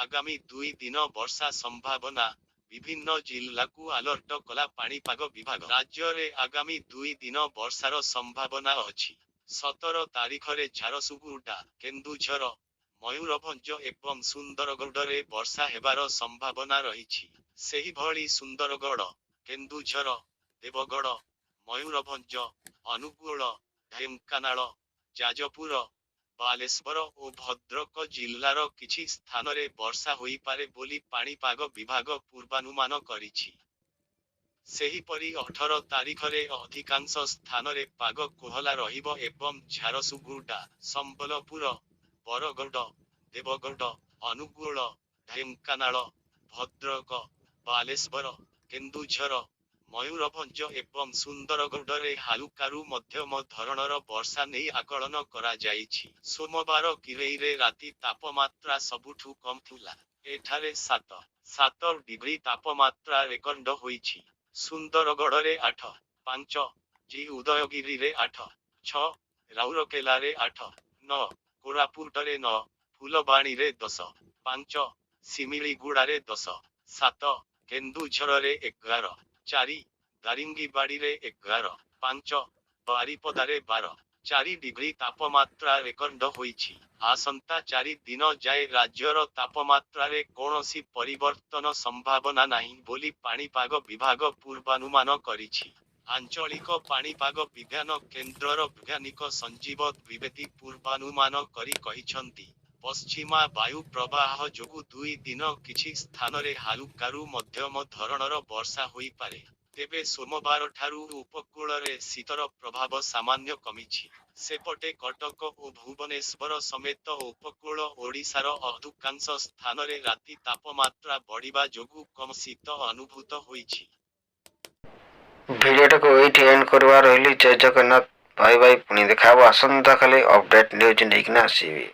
ଆଗାମୀ 2 ଦିନ ବର୍ଷା ସମ୍ଭାବନା। ବିଭିନ୍ନ ଜିଲ୍ଲାକୁ ଆଲର୍ଟ କଲା ପାଣିପାଗ ବିଭାଗ। ରାଜ୍ୟରେ ଆଗାମୀ 2 ଦିନ ବର୍ଷାର ସମ୍ଭାବନା ଅଛି। 17 ତାରିଖରେ ଝାରସୁଗୁଡ଼ା, କେନ୍ଦୁଝର, ମୟୂରଭଞ୍ଜ ଏବଂ ସୁନ୍ଦରଗଡ଼ରେ ବର୍ଷା ହେବାର ସମ୍ଭାବନା ରହିଛି। ସେହିଭଳି ସୁନ୍ଦରଗଡ଼, କେନ୍ଦୁଝର, ଦେବଗଡ଼, ମୟୂରଭଞ୍ଜ, ଅନୁଗୁଳ, ଢେଙ୍କାନାଳ, ଯାଜପୁର, ବାଲେଶ୍ୱର ଓ ଭଦ୍ରକ ଜିଲ୍ଲାର କିଛି ସ୍ଥାନରେ ବର୍ଷା ହୋଇପାରେ ବୋଲି ପାଣିପାଗ ବିଭାଗ ପୂର୍ବାନୁମାନ କରିଛି। ସେହିପରି 18 ତାରିଖରେ ଅଧିକାଂଶ ସ୍ଥାନରେ ପାଗ କୋହଲା ରହିବ ଏବଂ ଝାରସୁଗୁଡ଼ା, ସମ୍ବଲପୁର, ବରଗଡ଼, ଦେବଗଡ଼, ଅନୁଗୁଳ, ଢେଙ୍କାନାଳ, ଭଦ୍ରକ, ବାଲେଶ୍ୱର, କେନ୍ଦୁଝର, ମୟୂରଭଞ୍ଜ ଏବଂ ସୁନ୍ଦରଗଡ଼ରେ ହାଲୁକାରୁ ମଧ୍ୟମ ଧରଣର ବର୍ଷା ନେଇ ଆକଳନ କରାଯାଇଛି। ସୋମବାର କିରେଇରେ ରାତି ତାପମାତ୍ରା ସବୁଠୁ କମ୍ ଥିଲା। ଏଠାରେ 7 ଡିଗ୍ରୀ ତାପମାତ୍ରା ରେକର୍ଡ ହୋଇଛି। ସୁନ୍ଦରଗଡ଼ରେ 8.5, ଉଦୟଗିରିରେ 8.6, ରାଉରକେଲାରେ 8.9, କୋରାପୁଟରେ 9, ଫୁଲବାଣୀରେ 10.5, ଶିମିଳିଗୁଡ଼ାରେ 10.7, କେନ୍ଦୁଝରରେ 11.4, ଦାରିଙ୍ଗିବାଡ଼ିରେ 11.5, ବାରିପଦାରେ 12.4 ଡିଗ୍ରୀ ତାପମାତ୍ରା ରେକର୍ଡ ହୋଇଛି। ଆସନ୍ତା 4 ଦିନ ଯାଏ ରାଜ୍ୟର ତାପମାତ୍ରାରେ କୌଣସି ପରିବର୍ତ୍ତନ ସମ୍ଭାବନା ନାହିଁ ବୋଲି ପାଣିପାଗ ବିଭାଗ ପୂର୍ବାନୁମାନ କରିଛି। ଆଞ୍ଚଳିକ ପାଣିପାଗ ବିଜ୍ଞାନ କେନ୍ଦ୍ରର ବୈଜ୍ଞାନିକ ସଞ୍ଜୀବ ଦ୍ୱିବେଦୀ ପୂର୍ବାନୁମାନ କରି କହିଛନ୍ତି, ପଶ୍ଚିମା ବାୟୁ ପ୍ରବାହ ଯୋଗୁଁ 2 ଦିନ କିଛି ସ୍ଥାନରେ ହାଲୁକାରୁ ମଧ୍ୟମ ଧରଣର ବର୍ଷା ହୋଇପାରେ। ତେବେ ସୋମବାରଠାରୁ ଉପକୂଳରେ ଶୀତର ପ୍ରଭାବ ସାମାନ୍ୟ କମିଛି। ସେପଟେ କଟକ ଓ ଭୁବନେଶ୍ୱର ସମେତ ଉପକୂଳ ଓଡ଼ିଶାର ଅଧିକାଂଶ ସ୍ଥାନରେ ରାତି ତାପମାତ୍ରା ବଢ଼ିବା ଯୋଗୁଁ କମ୍ ଶୀତ ଅନୁଭୂତ ହୋଇଛି। ଭିଡ଼ିଓଟାକୁ ଏଇଠି ଏଣ୍ଡ କରିବା। ରହିଲି। ଜୟ ଜଗନ୍ନାଥ। ବାଇ ବାଇ। ପୁଣି ଦେଖା ହେବ ଆସନ୍ତାକାଲି ଅପଡେଟ୍ ନ୍ୟୁଜ୍ ନେଇକିନା ଆସିବି।